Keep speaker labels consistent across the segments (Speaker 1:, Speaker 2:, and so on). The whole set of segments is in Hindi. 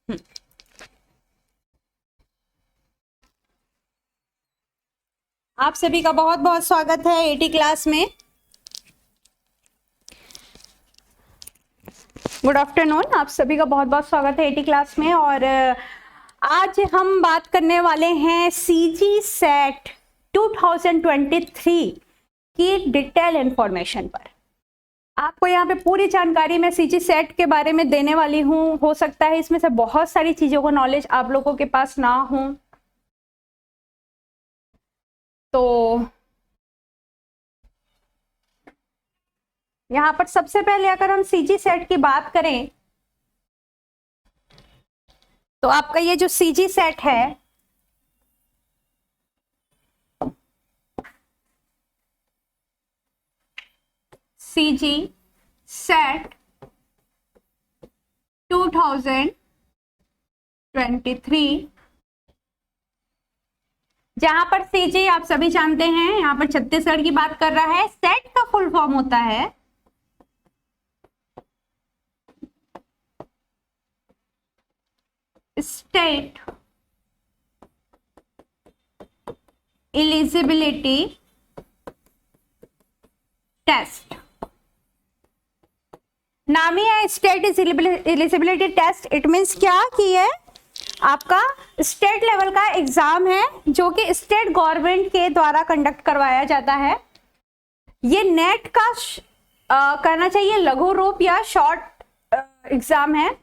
Speaker 1: आप सभी का बहुत बहुत स्वागत है एटी क्लास में। गुड आफ्टरनून, आप सभी का बहुत बहुत स्वागत है एटी क्लास में। और आज हम बात करने वाले हैं सीजी सेट 2023 की डिटेल इंफॉर्मेशन पर। आपको यहाँ पे पूरी जानकारी मैं सीजी सेट के बारे में देने वाली हूँ। हो सकता है इसमें से बहुत सारी चीजों का नॉलेज आप लोगों के पास ना हो, तो यहाँ पर सबसे पहले अगर हम सीजी सेट की बात करें तो आपका ये जो सीजी सेट है सीजी सेट 2023, जहां पर सीजी आप सभी जानते हैं यहाँ पर छत्तीसगढ़ की बात कर रहा है। सेट का फुल फॉर्म होता है स्टेट एलिजिबिलिटी टेस्ट। नाम ही है state eligibility test. It means क्या कि ये आपका स्टेट लेवल का एग्जाम है जो कि स्टेट गवर्नमेंट के द्वारा कंडक्ट करवाया जाता है। ये नेट का कहना चाहिए लघु रूप या शॉर्ट एग्जाम है,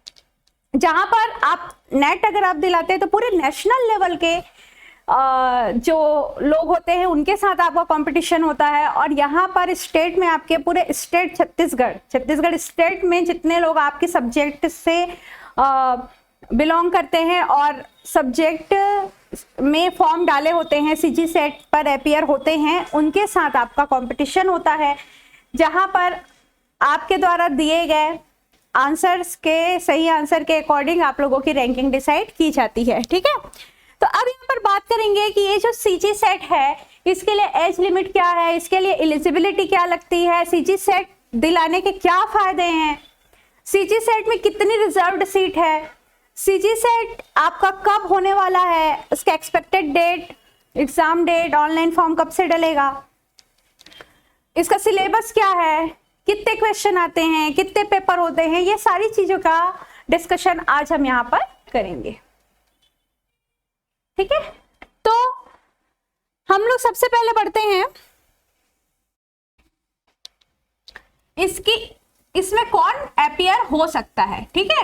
Speaker 1: जहां पर आप नेट अगर आप दिलाते हैं तो पूरे नेशनल लेवल के जो लोग होते हैं उनके साथ आपका कंपटीशन होता है। और यहाँ पर स्टेट में आपके पूरे स्टेट छत्तीसगढ़ स्टेट में जितने लोग आपके सब्जेक्ट से बिलोंग करते हैं और सब्जेक्ट में फॉर्म डाले होते हैं, सीजी सेट पर अपीयर होते हैं, उनके साथ आपका कंपटीशन होता है, जहां पर आपके द्वारा दिए गए आंसर्स के सही आंसर के अकॉर्डिंग आप लोगों की रैंकिंग डिसाइड की जाती है। ठीक है, तो अब यहाँ पर बात करेंगे कि ये जो सीजी सेट है इसके लिए एज लिमिट क्या है, इसके लिए एलिजिबिलिटी क्या लगती है, सीजी सेट दिलाने के क्या फायदे हैं, सीजी सेट में कितनी रिजर्व्ड सीट है, सीजी सेट आपका कब होने वाला है, उसका expected date, exam date, online form कब से डलेगा, इसका सिलेबस क्या है, कितने क्वेश्चन आते हैं, कितने पेपर होते हैं, ये सारी चीजों का डिस्कशन आज हम यहाँ पर करेंगे। ठीक है, तो हम लोग सबसे पहले बढ़ते हैं इसमें कौन अपीयर हो सकता है। ठीक है,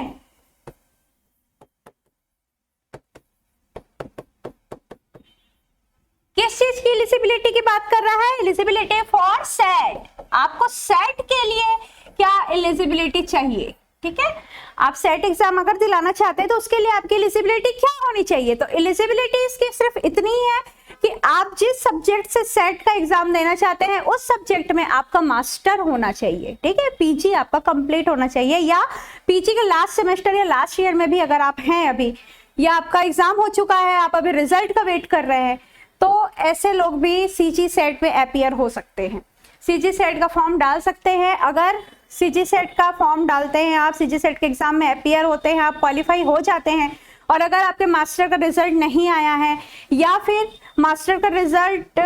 Speaker 1: किस चीज की एलिजिबिलिटी की बात कर रहा है? Eligibility for set. आपको सेट के लिए क्या एलिजिबिलिटी चाहिए? ठीक है, आप सेट एग्जाम अगर दिलाना चाहते हैं तो उसके लिए आपकी एलिजिबिलिटी क्या होनी चाहिए? तो एलिजिबिलिटी इसकी सिर्फ इतनी है कि आप जिस सब्जेक्ट से सेट का एग्जाम देना चाहते हैं उस सब्जेक्ट में आपका मास्टर होना चाहिए। ठीक है, पीजी आपका कंप्लीट होना चाहिए, या पीजी के लास्ट सेमेस्टर या लास्ट ईयर में भी अगर आप हैं अभी, या आपका एग्जाम हो चुका है, आप अभी रिजल्ट का वेट कर रहे हैं, तो ऐसे लोग भी सीजी सेट में अपीयर हो सकते हैं, सीजी सेट का फॉर्म डाल सकते हैं। अगर सीजी सेट का फॉर्म डालते हैं आप, सीजी सेट के एग्जाम में अपीयर होते हैं, आप क्वालिफाई हो जाते हैं, और अगर आपके मास्टर का रिजल्ट नहीं आया है या फिर मास्टर का रिजल्ट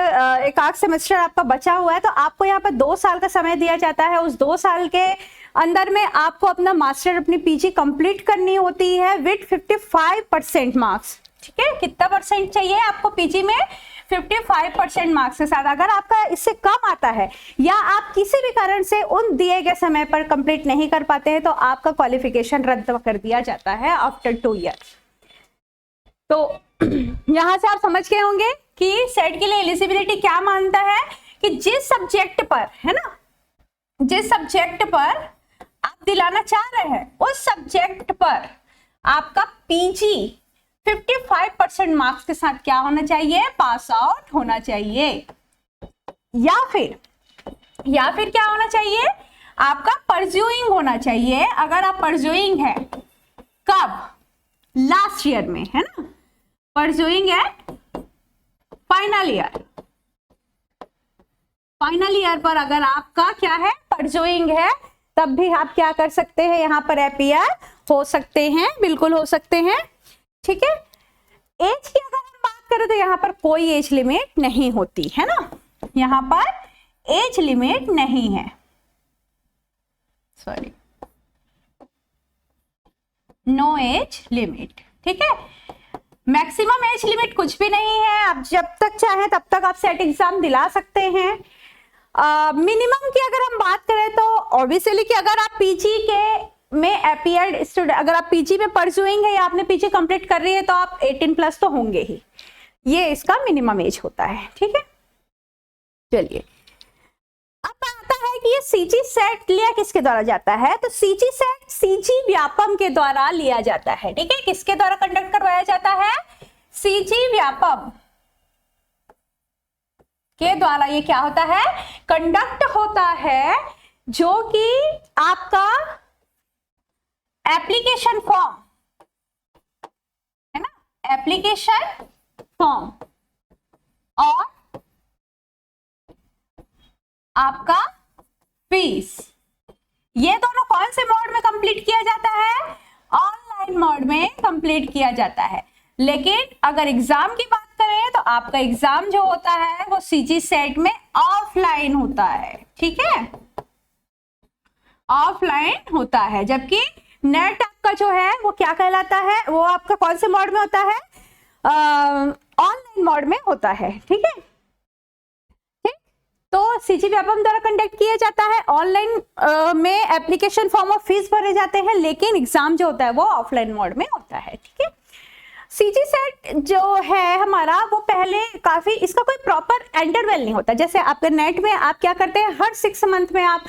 Speaker 1: एक आध सेमेस्टर आपका बचा हुआ है, तो आपको यहाँ पर 2 साल का समय दिया जाता है। उस 2 साल के अंदर में आपको अपना मास्टर, अपनी पीजी कंप्लीट करनी होती है विद 55% मार्क्स। ठीक है, कितना परसेंट चाहिए आपको पीजी में? 55% मार्क्स के साथ। अगर आपका इससे कम आता है या आप किसी भी कारण से उन दिए गए समय पर कंप्लीट नहीं कर पाते हैं तो आपका क्वालिफिकेशन रद्द कर दिया जाता है आफ्टर 2 ईयर्स। तो यहां से आप समझ गए होंगे कि सेट के लिए एलिजिबिलिटी क्या मानता है कि जिस सब्जेक्ट पर, है ना, जिस सब्जेक्ट पर आप दिलाना चाह रहे हैं उस सब्जेक्ट पर आपका पीजी 55% मार्क्स के साथ क्या होना चाहिए? पास आउट होना चाहिए। या फिर क्या होना चाहिए? आपका परस्यूइंग होना चाहिए। अगर आप परस्यूइंग है, कब? लास्ट ईयर में, है ना, परस्यूइंग है फाइनल ईयर पर अगर आपका क्या है, परस्यूइंग है, तब भी आप क्या कर सकते हैं, यहाँ पर अपीयर हो सकते हैं, बिल्कुल हो सकते हैं। ठीक है, एज की अगर हम बात करें तो यहाँ पर कोई एज लिमिट नहीं होती है ना, यहाँ पर एज लिमिट नहीं है, सॉरी, नो एज लिमिट। ठीक है, मैक्सिमम एज लिमिट कुछ भी नहीं है, आप जब तक चाहें तब तक आप सेट एग्जाम दिला सकते हैं। मिनिमम की अगर हम बात करें तो ऑब्वियसली कि अगर आप पीजी के में अपीयर्ड स्टूडेंट, अगर आप पीजी में परसुइंग है या आपने पीजी कंप्लीट कर रही है तो आप 18+ तो होंगे ही, ये इसका मिनिमम एज होता है। ठीक है, चलिए अब आता है कि ये सीजी सेट लिया किसके द्वारा जाता है, तो सीजी सेट सीजी व्यापम के द्वारा लिया जाता है। ठीक है, किसके द्वारा कंडक्ट करवाया जाता है, सीजी व्यापम के द्वारा ये क्या होता है, कंडक्ट होता है, जो कि आपका एप्लीकेशन फॉर्म है ना, एप्लीकेशन फॉर्म और आपका फीस, ये दोनों कौन से मोड में कंप्लीट किया जाता है, ऑनलाइन मोड में कंप्लीट किया जाता है। लेकिन अगर एग्जाम की बात करें तो आपका एग्जाम जो होता है वो सीजी सेट में ऑफलाइन होता है। ठीक है, ऑफलाइन होता है, जबकि नेट आपका जो है वो क्या कहलाता है, वो आपका कौन से मोड में होता है, ऑनलाइन मोड में होता है। ठीक है, तो सीजी व्यापम द्वारा कंडक्ट किया जाता है, ऑनलाइन में एप्लीकेशन फॉर्म और फीस भरे जाते हैं, लेकिन एग्जाम जो होता है वो ऑफलाइन मोड में होता है। ठीक है, सीजी सेट जो है हमारा वो पहले काफी, इसका कोई प्रॉपर इंटरवल नहीं होता। जैसे आपके नेट में आप क्या करते हैं, हर 6 मंथ में आप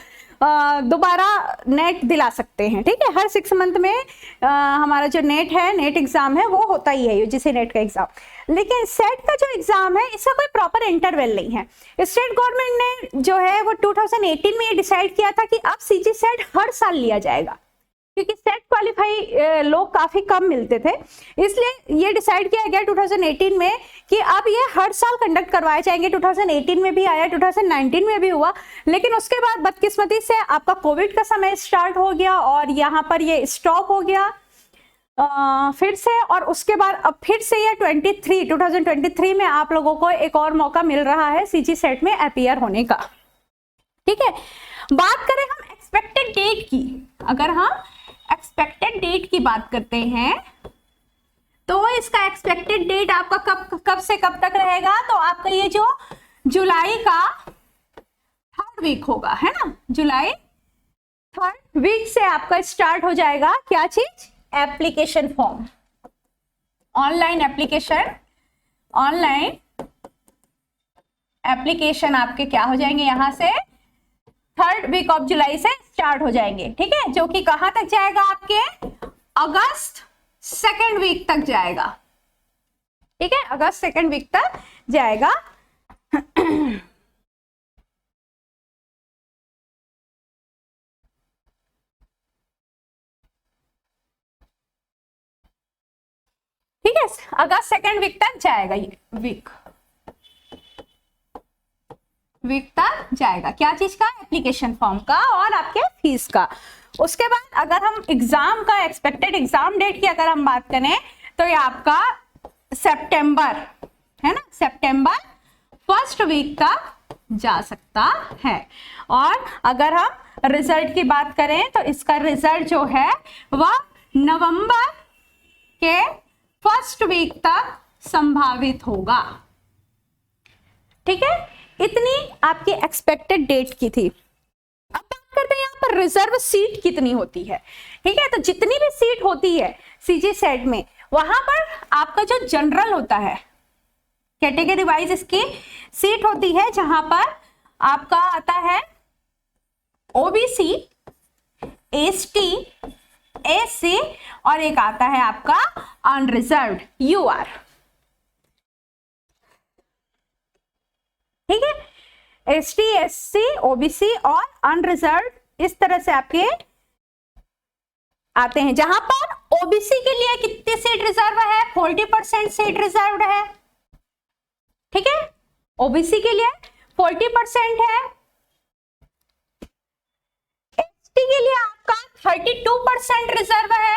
Speaker 1: दोबारा नेट दिला सकते हैं। ठीक है, हर 6 मंथ में हमारा जो नेट है, नेट एग्जाम है, वो होता ही है जिसे नेट का एग्जाम। लेकिन सेट का जो एग्जाम है इसका कोई प्रॉपर इंटरवल नहीं है। स्टेट गवर्नमेंट ने जो है वो 2018 में ये डिसाइड किया था कि अब सीजी सेट हर साल लिया जाएगा, क्योंकि सेट क्वालिफाई लोग काफी कम मिलते थे, इसलिए ये डिसाइड किया गया 2018 में कि अब ये हर साल कंडक्ट करवाए जाएंगे। 2018 में भी आया, 2019 में भी हुआ, लेकिन उसके बाद बदकिस्मती से आपका कोविड का समय स्टार्ट हो गया और यहाँ पर ये स्टॉप हो गया फिर से, और उसके बाद अब फिर से ये 2023 में आप लोगों को एक और मौका मिल रहा है सीजी सेट में अपीयर होने का। ठीक है, बात करें हम एक्सपेक्टेड डेट की, अगर हम एक्सपेक्टेड डेट की बात करते हैं तो इसका एक्सपेक्टेड डेट आपका कब से कब तक रहेगा, तो आपका ये जो जुलाई का 3rd वीक होगा, है ना, जुलाई 3rd वीक से आपका स्टार्ट हो जाएगा क्या चीज, एप्लीकेशन फॉर्म, ऑनलाइन एप्लीकेशन आपके क्या हो जाएंगे, यहां से 3rd वीक ऑफ जुलाई से स्टार्ट हो जाएंगे। ठीक है, जो कि कहां तक जाएगा, आपके अगस्त 2nd वीक तक जाएगा। ठीक है, अगस्त 2nd वीक तक जाएगा। ठीक है, अगस्त 2nd वीक तक जाएगा, ये वीक तक जाएगा, क्या चीज का, एप्लीकेशन फॉर्म का और आपके फीस का। उसके बाद अगर हम एग्जाम का, एक्सपेक्टेड एग्जाम डेट की अगर हम बात करें तो ये आपका सितंबर, है ना, सितंबर 1st वीक तक जा सकता है। और अगर हम रिजल्ट की बात करें तो इसका रिजल्ट जो है वह नवंबर के 1st वीक तक संभावित होगा। ठीक है, इतनी आपकी एक्सपेक्टेड डेट की थी। अब बात करते हैं यहाँ पर रिजर्व सीट कितनी होती है। ठीक है, तो जितनी भी सीट होती है सीजी सेट में, वहां पर आपका जो जनरल होता है, कैटेगरी वाइज इसकी सीट होती है, जहां पर आपका आता है ओबीसी, एसटी, एससी और एक आता है आपका अनरिजर्व्ड, यूआर। ठीक है, एसटी, एससी, ओबीसी और अनरिजर्व्ड इस तरह से आपके आते हैं, जहां पर ओबीसी के लिए कितनी सीट रिजर्व है, 40% सीट रिजर्व है। ठीक है, ओबीसी के लिए 40% है। एसटी के लिए आपका आपका 32% रिजर्व है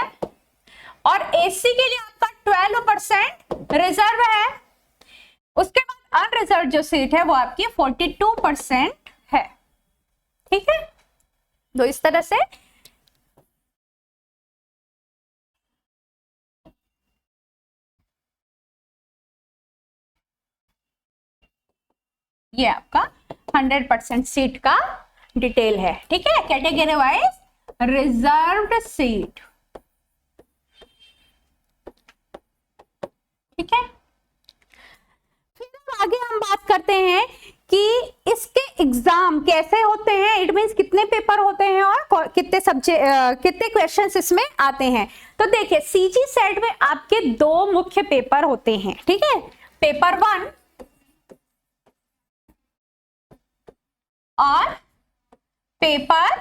Speaker 1: और एससी के लिए आपका 12% रिजर्व है। उसके बाद अनरिजर्व जो सीट है वो आपकी 42% है। ठीक है, तो इस तरह से ये आपका 100% सीट का डिटेल है। ठीक है, कैटेगरी वाइज रिजर्व्ड सीट। ठीक है, फिर आगे हम बात करते हैं कि इसके एग्जाम कैसे होते हैं, इट मींस कितने पेपर होते हैं और कितने सब्जेक्ट कितने क्वेश्चंस इसमें आते हैं। तो देखिए, सीजी सेट में आपके दो मुख्य पेपर होते हैं। ठीक है, पेपर 1 और पेपर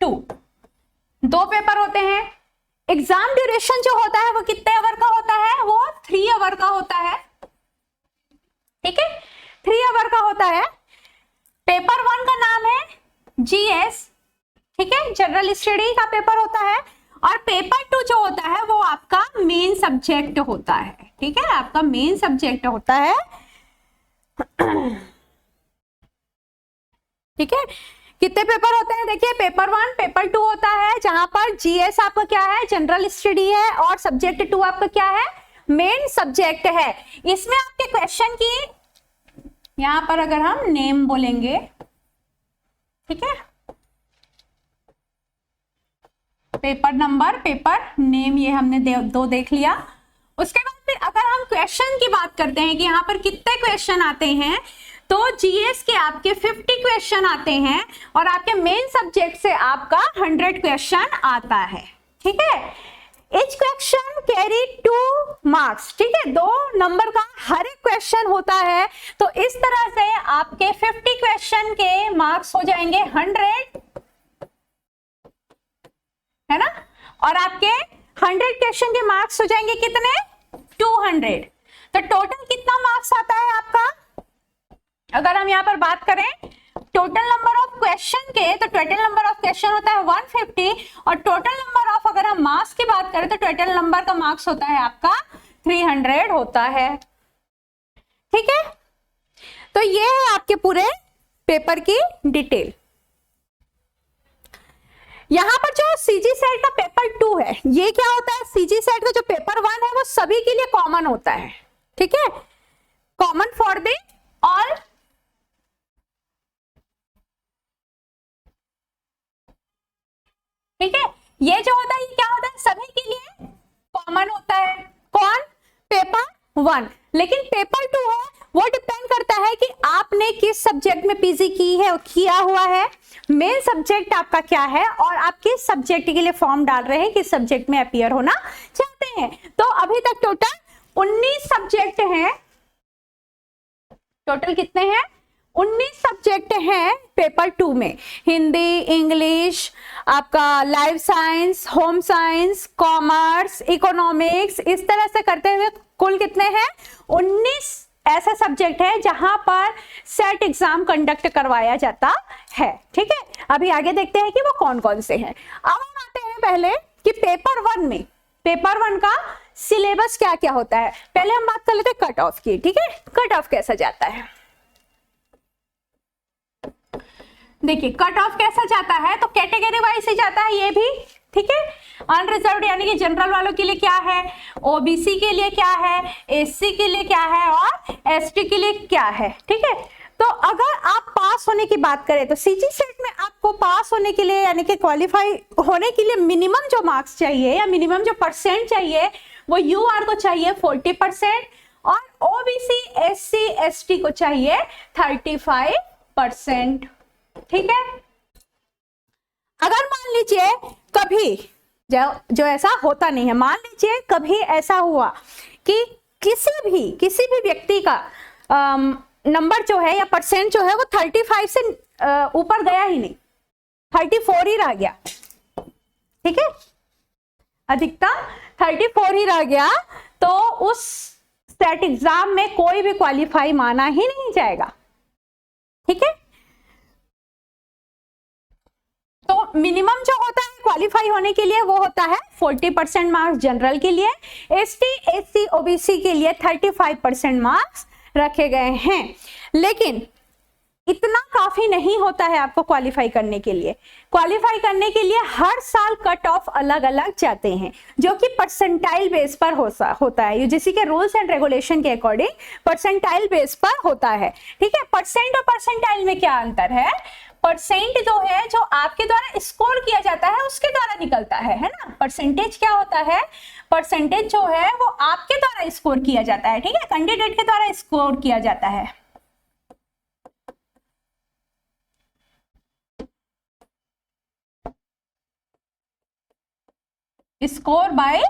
Speaker 1: 2, दो पेपर होते हैं। एग्जाम ड्यूरेशन जो होता है वो कितने आवर का होता है, वो 3 आवर का होता है। ठीक है, 3 आवर का होता है। पेपर 1 का नाम है जीएस, ठीक है, जनरल स्टडी का पेपर होता है। और पेपर 2 जो होता है वो आपका मेन सब्जेक्ट होता है। ठीक है, आपका मेन सब्जेक्ट होता है। ठीक है, कितने पेपर होते हैं, देखिए पेपर 1 पेपर 2 होता है, जहां पर जीएस आपका क्या है, जनरल स्टडी है, और सब्जेक्ट 2 आपका क्या है, मेन सब्जेक्ट है। इसमें आपके क्वेश्चन की यहां पर अगर हम नेम बोलेंगे, ठीक है, पेपर नंबर, पेपर नेम, ये हमने दो देख लिया। उसके बाद फिर अगर हम क्वेश्चन की बात करते हैं कि यहाँ पर कितने क्वेश्चन आते हैं, तो जीएस के आपके 50 क्वेश्चन आते हैं और आपके मेन सब्जेक्ट से आपका 100 क्वेश्चन आता है। ठीक है, each क्वेश्चन कैरी 2 मार्क्स। ठीक है, 2 नंबर का हर एक क्वेश्चन होता है। तो इस तरह से आपके 50 क्वेश्चन के मार्क्स हो जाएंगे 100, है ना, और आपके 100 क्वेश्चन के मार्क्स हो जाएंगे कितने, 200। तो टोटल कितना मार्क्स आता है आपका, अगर हम यहाँ पर बात करें टोटल नंबर ऑफ क्वेश्चन के, तो टोटल नंबर ऑफ क्वेश्चन होता है 150 और टोटल नंबर ऑफ, अगर हम मार्क्स की बात करें तो टोटल नंबर का मार्क्स होता है आपका 300 होता है। ठीक है, तो ये है आपके पूरे पेपर की डिटेल। यहां पर जो सीजी सेट का पेपर 2 है, ये क्या होता है, सीजी सेट का जो पेपर 1 है वो सभी के लिए कॉमन होता है। ठीक है, कॉमन फॉर द ऑल। ठीक है, ये जो होता है ये क्या होता है, सभी के लिए कॉमन होता है। कौन, पेपर 1। लेकिन पेपर 2 है वो डिपेंड करता है कि आपने किस सब्जेक्ट में पीजी की है, किया हुआ है, मेन सब्जेक्ट आपका क्या है और आप किस सब्जेक्ट के लिए फॉर्म डाल रहे हैं, किस सब्जेक्ट में अपीयर होना चाहते हैं। तो अभी तक टोटल 19 सब्जेक्ट हैं। टोटल कितने हैं, 19 सब्जेक्ट हैं पेपर 2 में। हिंदी, इंग्लिश, आपका life science, home science, commerce, economics, इस तरह से करते हुए कुल कितने हैं, 19 ऐसा सब्जेक्ट है जहां पर सेट एग्जाम कंडक्ट करवाया जाता है। ठीक है, अभी आगे देखते हैं कि वो कौन कौन से हैं। अब हम आते हैं पहले कि पेपर 1 में, पेपर 1 का सिलेबस क्या क्या होता है। पहले हम बात कर लेते हैं कट ऑफ की। ठीक है, कट ऑफ कैसा जाता है, देखिए कट ऑफ कैसा जाता है, तो कैटेगरी वाइज ही जाता है ये भी। ठीक है, अनरिजर्व्ड यानी कि जनरल वालों के लिए क्या है, ओबीसी के लिए क्या है, एससी के लिए क्या है और एसटी के लिए क्या है। ठीक है, तो अगर आप पास होने की बात करें तो सीजी सेट में आपको पास होने के लिए यानी कि क्वालिफाई होने के लिए मिनिमम जो मार्क्स चाहिए या मिनिमम जो परसेंट चाहिए वो यूआर को चाहिए 40% और ओबीसी, एससी, एसटी को चाहिए 35%। ठीक है, अगर मान लीजिए कभी जो ऐसा होता नहीं है, मान लीजिए कभी ऐसा हुआ कि किसी भी व्यक्ति का नंबर जो है या परसेंट जो है वो 35 से ऊपर गया ही नहीं, 34 ही रह गया। ठीक है, अधिकतम 34 ही रह गया, तो उस सेट एग्जाम में कोई भी क्वालिफाई माना ही नहीं जाएगा। ठीक है, तो मिनिमम जो होता है क्वालिफाई होने के लिए वो होता है 40% मार्क्स जनरल के लिए, एसटी एससी ओबीसी के लिए 35% मार्क्स रखे गए हैं। लेकिन इतना काफी नहीं होता है आपको क्वालिफाई करने के लिए। क्वालिफाई करने के लिए हर साल कट ऑफ अलग अलग जाते हैं, जो कि परसेंटाइल बेस पर होता है। यूजीसी के रूल्स एंड रेगुलेशन के अकॉर्डिंग परसेंटाइल बेस पर होता है। ठीक है, परसेंट और परसेंटाइल में क्या अंतर है? परसेंट जो है, जो आपके द्वारा स्कोर किया जाता है उसके द्वारा निकलता है ना। परसेंटेज क्या होता है? परसेंटेज जो है वो आपके द्वारा स्कोर किया जाता है। ठीक है, कैंडिडेट के द्वारा स्कोर किया जाता है। Score bye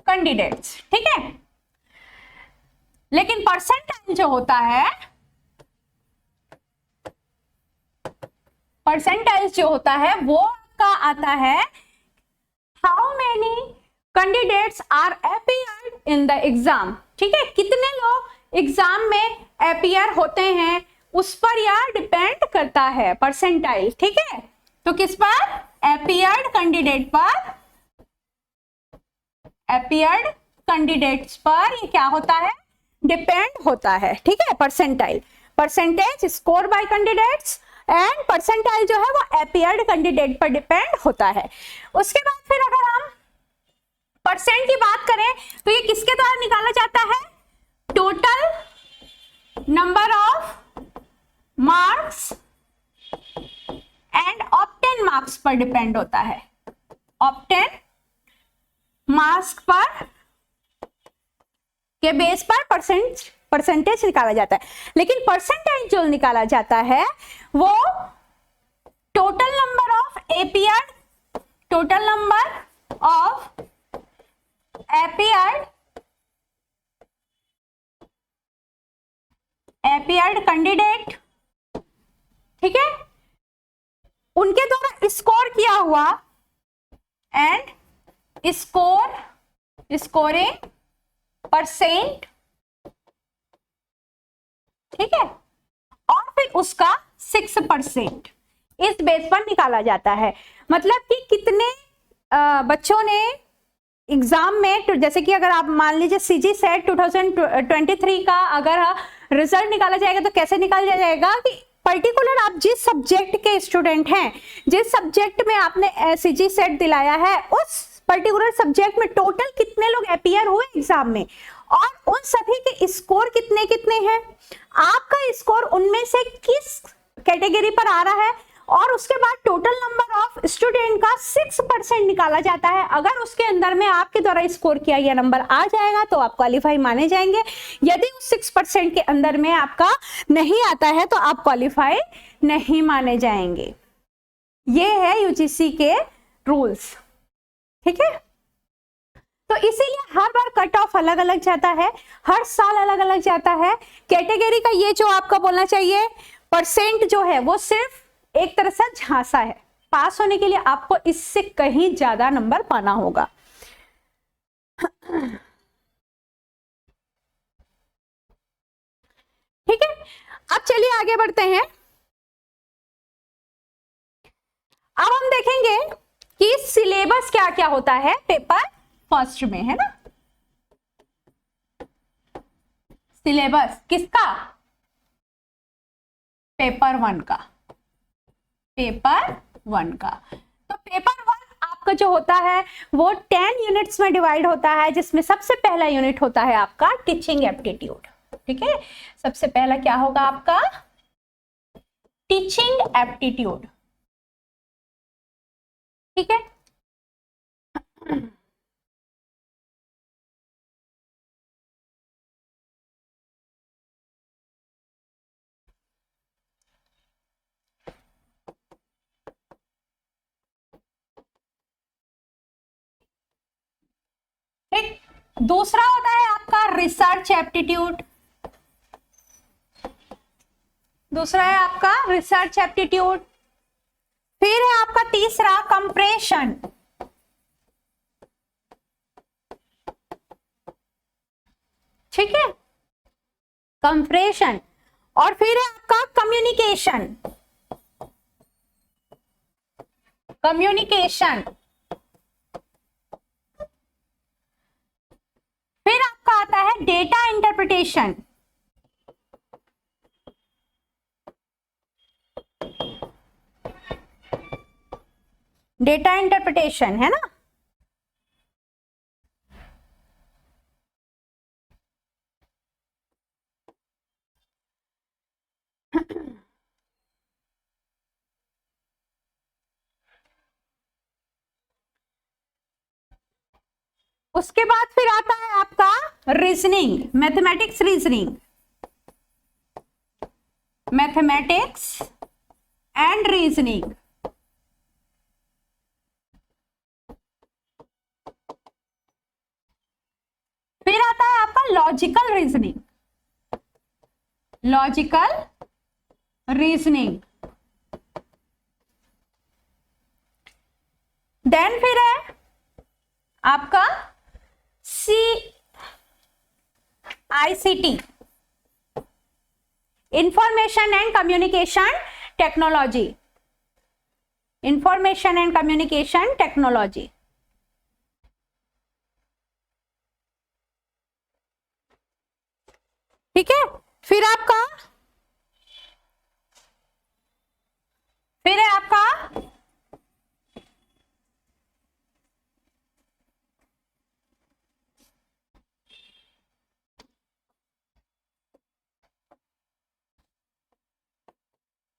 Speaker 1: candidates. ठीक है, लेकिन परसेंटाइल जो होता है, परसेंटाइल जो होता है वो आपका आता है how many candidates are appeared in the exam. ठीक है, कितने लोग एग्जाम में अपीयर होते हैं उस पर यह डिपेंड करता है परसेंटाइल। ठीक है, तो किस पर? अपीयर्ड कैंडिडेट पर, अपीयर्ड कैंडिडेट्स पर ये क्या होता है? डिपेंड होता है। ठीक है, percentile, percentage score bye candidates and percentile जो है वो अपीयर्ड कैंडिडेट पर डिपेंड होता है। उसके बाद फिर अगर हम परसेंट की बात करें तो ये किसके द्वारा निकाला जाता है? Total number of marks and obtain marks पर डिपेंड होता है। ऑब्टेन मार्क्स पर के बेस पर परसेंटेज निकाला जाता है। लेकिन परसेंटेज जो निकाला जाता है वो total number of appeared, total number of appeared candidate, ठीक है, उनके द्वारा स्कोर किया हुआ एंड स्कोरिंग परसेंट। ठीक है, और फिर उसका 6% इस बेस पर निकाला जाता है। मतलब कि कितने बच्चों ने एग्जाम में, जैसे कि अगर आप मान लीजिए सीजी सेट 2023 का अगर रिजल्ट निकाला जाएगा तो कैसे निकाला जाएगा कि पर्टिकुलर आप जिस सब्जेक्ट के स्टूडेंट हैं, जिस सब्जेक्ट में आपने सीजी सेट दिलाया है, उस पर्टिकुलर सब्जेक्ट में टोटल कितने लोग अपीयर हुए एग्जाम में और उन सभी के स्कोर कितने कितने हैं, आपका स्कोर उनमें से किस कैटेगरी पर आ रहा है, और उसके बाद टोटल नंबर ऑफ स्टूडेंट का 6% निकाला जाता है। अगर उसके अंदर में आपके द्वारा स्कोर किया गया नंबर आ जाएगा तो आप क्वालिफाई माने जाएंगे। यदि उस 6% के अंदर में आपका नहीं आता है तो आप क्वालिफाई नहीं माने जाएंगे। ये है यूजीसी के रूल्स। ठीक है, तो इसीलिए हर बार कट ऑफ अलग अलग जाता है, हर साल अलग अलग जाता है। कैटेगरी का ये जो आपका बोलना चाहिए परसेंट जो है वो सिर्फ एक तरह से झांसा है। पास होने के लिए आपको इससे कहीं ज्यादा नंबर पाना होगा। ठीक है, अब चलिए आगे बढ़ते हैं। अब हम देखेंगे कि सिलेबस क्या क्या होता है पेपर फर्स्ट में, है ना। सिलेबस किसका? पेपर 1 का, पेपर 1 का। तो पेपर 1 आपका जो होता है वो 10 यूनिट्स में डिवाइड होता है, जिसमें सबसे पहला यूनिट होता है आपका टीचिंग एप्टीट्यूड। ठीक है, सबसे पहला क्या होगा आपका? Teaching aptitude. ठीक है, ठीक। दूसरा होता है आपका रिसर्च एप्टीट्यूड। दूसरा है आपका रिसर्च एप्टीट्यूड। फिर है आपका तीसरा कंप्रेशन। ठीक है, कंप्रेशन। और फिर है आपका कम्युनिकेशन। कम्युनिकेशन। फिर आपका आता है डेटा इंटरप्रिटेशन। डेटा इंटरप्रिटेशन है ना। उसके बाद फिर आता है आपका reasoning, mathematics reasoning, mathematics and reasoning. फिर आता है आपका logical reasoning, logical reasoning. Then फिर है आपका ICT, information and communication technology, information and communication technology. ठीक है। फिर है आपका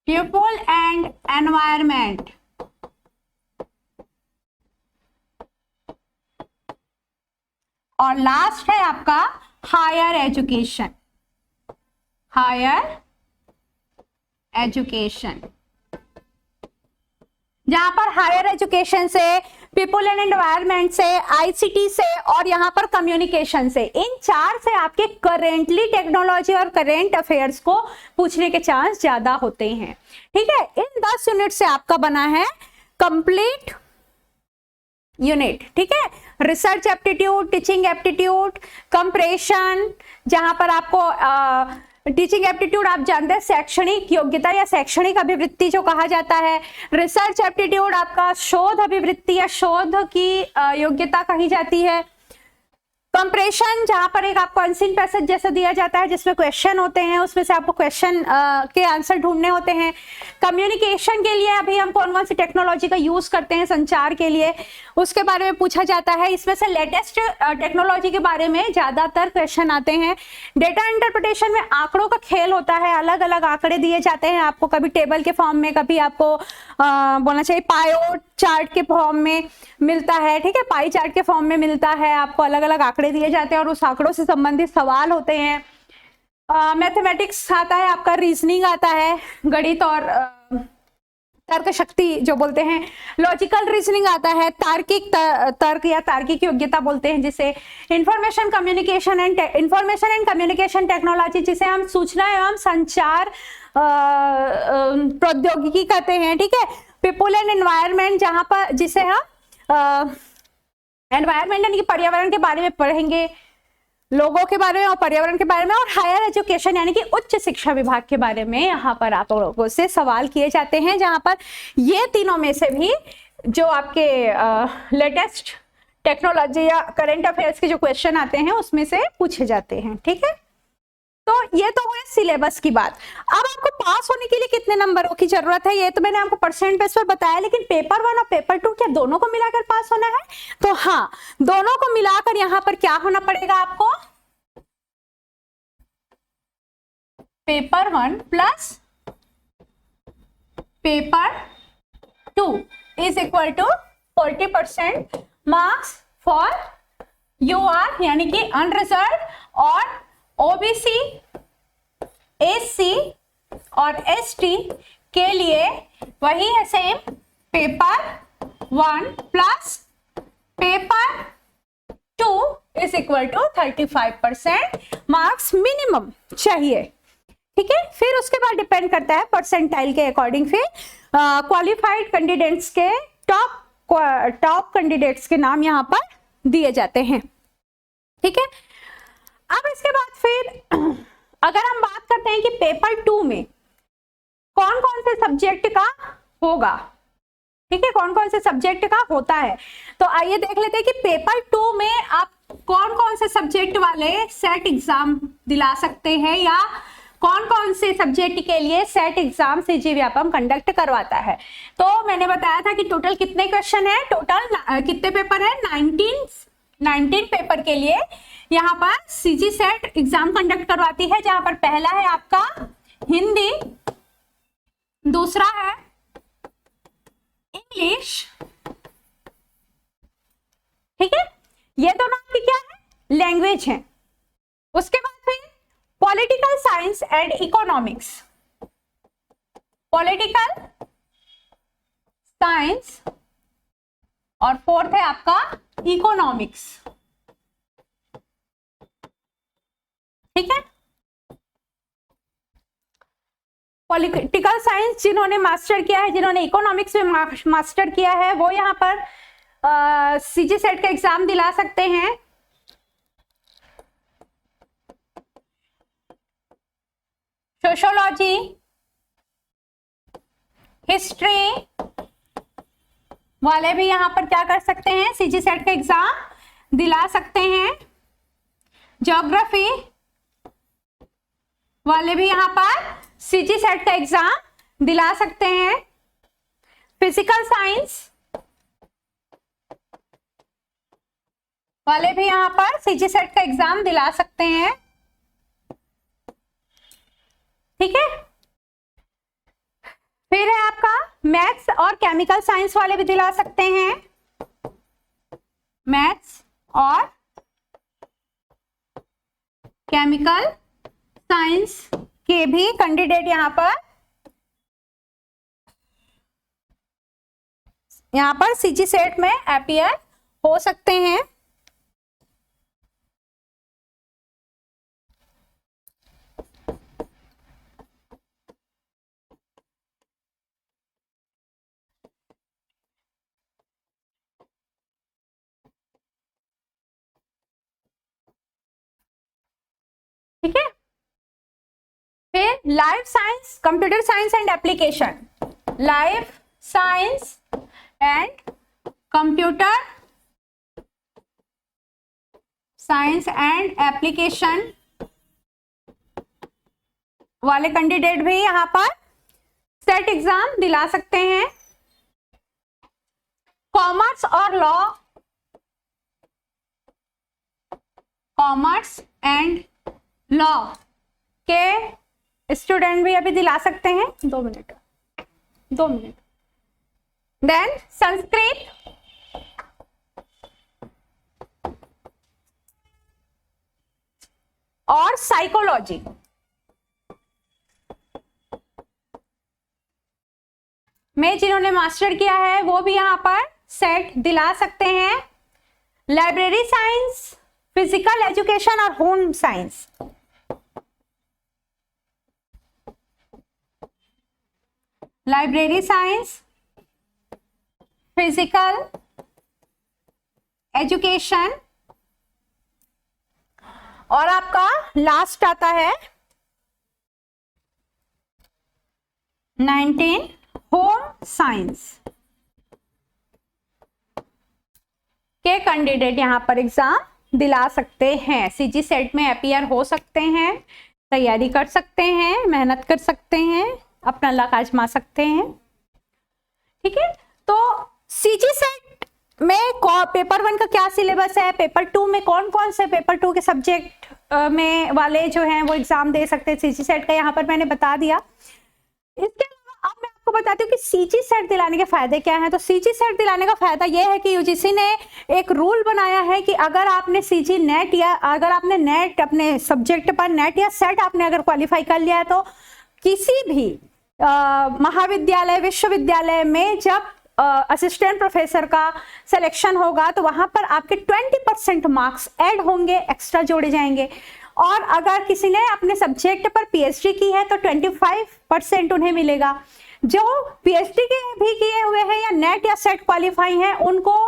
Speaker 1: पीपल एंड एनवायरमेंट। और लास्ट है आपका हायर एजुकेशन, हायर एजुकेशन, जहां पर हायर एजुकेशन से, पीपल एंड एनवायरमेंट से, आईसीटी से और यहाँ पर कम्युनिकेशन से, इन चार से आपके करेंटली टेक्नोलॉजी और करेंट अफेयर्स को पूछने के चांस ज्यादा होते हैं। ठीक है। इन 10 यूनिट से आपका बना है कंप्लीट यूनिट। ठीक है। Research aptitude, teaching aptitude, compression, जहां पर आपको टीचिंग एप्टीट्यूड आप जानते हैं शैक्षणिक योग्यता या शैक्षणिक अभिवृत्ति जो कहा जाता है। रिसर्च एप्टीट्यूड आपका शोध अभिवृत्ति या शोध की योग्यता कही जाती है। कंप्रेशन जहां पर एक आपको अनसीन पैसेज जैसा दिया जाता है जिसमें क्वेश्चन होते हैं, उसमें से आपको क्वेश्चन के आंसर ढूंढने होते हैं। कम्युनिकेशन के लिए अभी हम कौन कौन सी टेक्नोलॉजी का यूज करते हैं संचार के लिए, उसके बारे में पूछा जाता है। इसमें से लेटेस्ट टेक्नोलॉजी के बारे में ज्यादातर क्वेश्चन आते हैं। डेटा इंटरप्रिटेशन में आंकड़ों का खेल होता है, अलग अलग आंकड़े दिए जाते हैं आपको, कभी टेबल के फॉर्म में, कभी आपको बोलना चाहिए पाई चार्ट के फॉर्म में मिलता है। ठीक है। पाई चार्ट के फॉर्म में मिलता है आपको, अलग अलग आंकड़े दिए जाते हैं और उस आंकड़ों से संबंधित सवाल होते हैं। मैथमेटिक्स आता है आपका, रीजनिंग आता है, गणित और तर्क शक्ति जो बोलते हैं। लॉजिकल रीजनिंग आता है, तार्किक तर्क या तार्किक योग्यता बोलते हैं जिसे। इंफॉर्मेशन एंड कम्युनिकेशन टेक्नोलॉजी, जिसे हम सूचना एवं संचार प्रौद्योगिकी कहते हैं। ठीक है। पीपल एंड एनवायरमेंट, जहां पर जिसे हम एनवायरमेंट यानी कि पर्यावरण के बारे में पढ़ेंगे, लोगों के बारे में और पर्यावरण के बारे में। और हायर एजुकेशन यानी कि उच्च शिक्षा विभाग के बारे में यहाँ पर आप लोगों से सवाल किए जाते हैं, जहां पर ये तीनों में से भी जो आपके लेटेस्ट टेक्नोलॉजी या करंट अफेयर्स के जो क्वेश्चन आते हैं उसमें से पूछे जाते हैं। ठीक है। तो ये तो हुए सिलेबस की बात। अब आपको पास होने के लिए कितने नंबरों की जरूरत है ये तो मैंने आपको परसेंट बेस पर बताया, लेकिन पेपर 1 और पेपर 2 क्या दोनों को मिलाकर पास होना है? तो हाँ, दोनों को मिलाकर यहाँ पर क्या होना पड़ेगा आपको, paper 1 plus paper 2 is equal to 40% marks for UR यानी कि अनरिजर्व, और ओबीसी, एससी और एसटी के लिए वही है same, paper 1 plus paper 2 is equal to 35% marks minimum चाहिए। ठीक है। फिर उसके बाद डिपेंड करता है परसेंटाइल के अकॉर्डिंग, फिर क्वालिफाइड कैंडिडेट्स के टॉप कैंडिडेट्स के नाम यहाँ पर दिए जाते हैं। ठीक है। अब इसके बाद फिर अगर हम बात करते हैं कि पेपर 2 में कौन कौन से सब्जेक्ट का होगा, ठीक है, कौन कौन से सब्जेक्ट का होता है। तो आइए देख लेते हैं कि पेपर 2 में आप कौन कौन से सब्जेक्ट वाले सेट एग्जाम दिला सकते हैं, या कौन कौन से सब्जेक्ट के लिए set exam CG Vyapam conduct करवाता है। तो मैंने बताया था कि टोटल कितने क्वेश्चन है, टोटल कितने पेपर है, 19 पेपर के लिए यहाँ पर सीजी सेट एग्जाम कंडक्ट करवाती है, जहां पर पहला है आपका हिंदी, दूसरा है इंग्लिश, ठीक है, ये दोनों आपकी क्या है, लैंग्वेज है। उसके बाद फिर political science and economics, political science, और फोर्थ है आपका इकोनॉमिक्स, ठीक है। पॉलिटिकल साइंस जिन्होंने मास्टर किया है, जिन्होंने इकोनॉमिक्स में मास्टर किया है, वो यहाँ पर सीजी सेट का एग्जाम दिला सकते हैं। सोशियोलॉजी, हिस्ट्री वाले भी यहाँ पर क्या कर सकते हैं, सीजी सेट का एग्जाम दिला सकते हैं। ज्योग्राफी वाले भी यहाँ पर सीजी सेट का एग्जाम दिला सकते हैं। फिजिकल साइंस वाले भी यहाँ पर सीजी सेट का एग्जाम दिला सकते हैं, ठीक है। फिर है आपका मैथ्स और केमिकल साइंस वाले भी दिला सकते हैं, मैथ्स और केमिकल साइंस के भी कैंडिडेट यहाँ पर सीजी सेट में अपीयर हो सकते हैं। ठीक है, फिर life science, computer science and application, life science and computer science and application वाले कैंडिडेट भी यहाँ पर सेट एग्जाम दिला सकते हैं। कॉमर्स और लॉ, कॉमर्स एंड लॉ के स्टूडेंट भी अभी दिला सकते हैं। 2 मिनट। देन संस्कृत, और साइकोलॉजी में जिन्होंने मास्टर किया है वो भी यहाँ पर सेट दिला सकते हैं। लाइब्रेरी साइंस, फिजिकल एजुकेशन और home science, library science, physical education, और आपका लास्ट आता है 19 होम साइंस के कैंडिडेट यहां पर एग्जाम दिला सकते हैं, सीजी सेट में अपीयर हो सकते हैं, तैयारी कर सकते हैं, मेहनत कर सकते हैं, अपना लक आजमा सकते हैं। ठीक है, तो सीजी सेट में पेपर 1 का क्या सिलेबस है, पेपर 2 में कौन कौन से पेपर 2 के सब्जेक्ट में वाले जो हैं वो एग्जाम दे सकते हैं सीजी सेट का, यहाँ पर मैंने बता दिया। इसके अलावा अब मैं आपको बताती हूँ कि सीजी सेट दिलाने के फायदे क्या हैं। तो सीजी सेट दिलाने का फायदा यह है कि यूजीसी ने एक रूल बनाया है कि अगर आपने सीजी नेट या अगर आपने नेट अपने सब्जेक्ट पर नेट या सेट आपने अगर क्वालिफाई कर लिया है तो किसी भी महाविद्यालय विश्वविद्यालय में जब असिस्टेंट प्रोफेसर का सिलेक्शन होगा तो वहां पर आपके 20% मार्क्स ऐड होंगे, एक्स्ट्रा जोड़े जाएंगे। और अगर किसी ने अपने सब्जेक्ट पर पीएचडी की है तो 25% उन्हें मिलेगा। जो पीएचडी के भी किए हुए हैं या नेट या सेट क्वालिफाई हैं उनको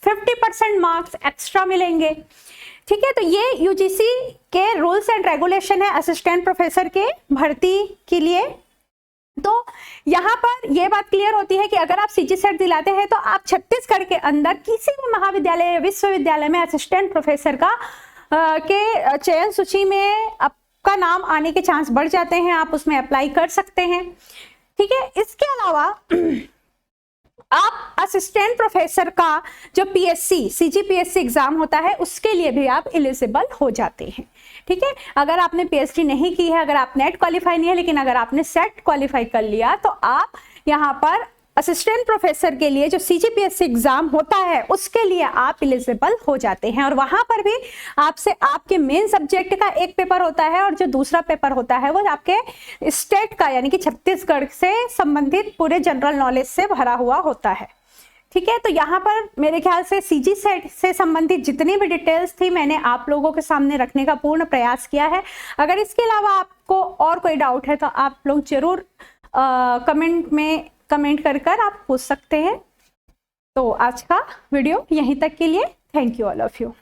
Speaker 1: 50% मार्क्स एक्स्ट्रा मिलेंगे। ठीक है, तो ये यूजीसी के रूल्स एंड रेगुलेशन है असिस्टेंट प्रोफेसर के भर्ती के लिए। तो यहाँ पर ये बात क्लियर होती है कि अगर आप सीजी सेट दिलाते हैं तो आप छत्तीसगढ़ के अंदर किसी भी महाविद्यालय विश्वविद्यालय में असिस्टेंट प्रोफेसर का के चयन सूची में आपका नाम आने के चांस बढ़ जाते हैं, आप उसमें अप्लाई कर सकते हैं। ठीक है, इसके अलावा आप असिस्टेंट प्रोफेसर का जो पीएससी सीजीपीएससी एग्जाम होता है उसके लिए भी आप एलिजिबल हो जाते हैं। ठीक है, अगर आपने पीएचडी नहीं की है, अगर आप नेट क्वालिफाई नहीं है, लेकिन अगर आपने सेट क्वालिफाई कर लिया तो आप यहाँ पर असिस्टेंट प्रोफेसर के लिए जो सीजीपीएससी एग्जाम होता है उसके लिए आप एलिजिबल हो जाते हैं। और वहां पर भी आपसे आपके मेन सब्जेक्ट का एक पेपर होता है और जो दूसरा पेपर होता है वो आपके स्टेट का यानी कि छत्तीसगढ़ से संबंधित पूरे जनरल नॉलेज से भरा हुआ होता है। ठीक है, तो यहाँ पर मेरे ख्याल से सीजी सेट से संबंधित जितनी भी डिटेल्स थी मैंने आप लोगों के सामने रखने का पूर्ण प्रयास किया है। अगर इसके अलावा आपको और कोई डाउट है तो आप लोग जरूर कमेंट कर आप पूछ सकते हैं। तो आज का वीडियो यहीं तक के लिए, thank you all of you.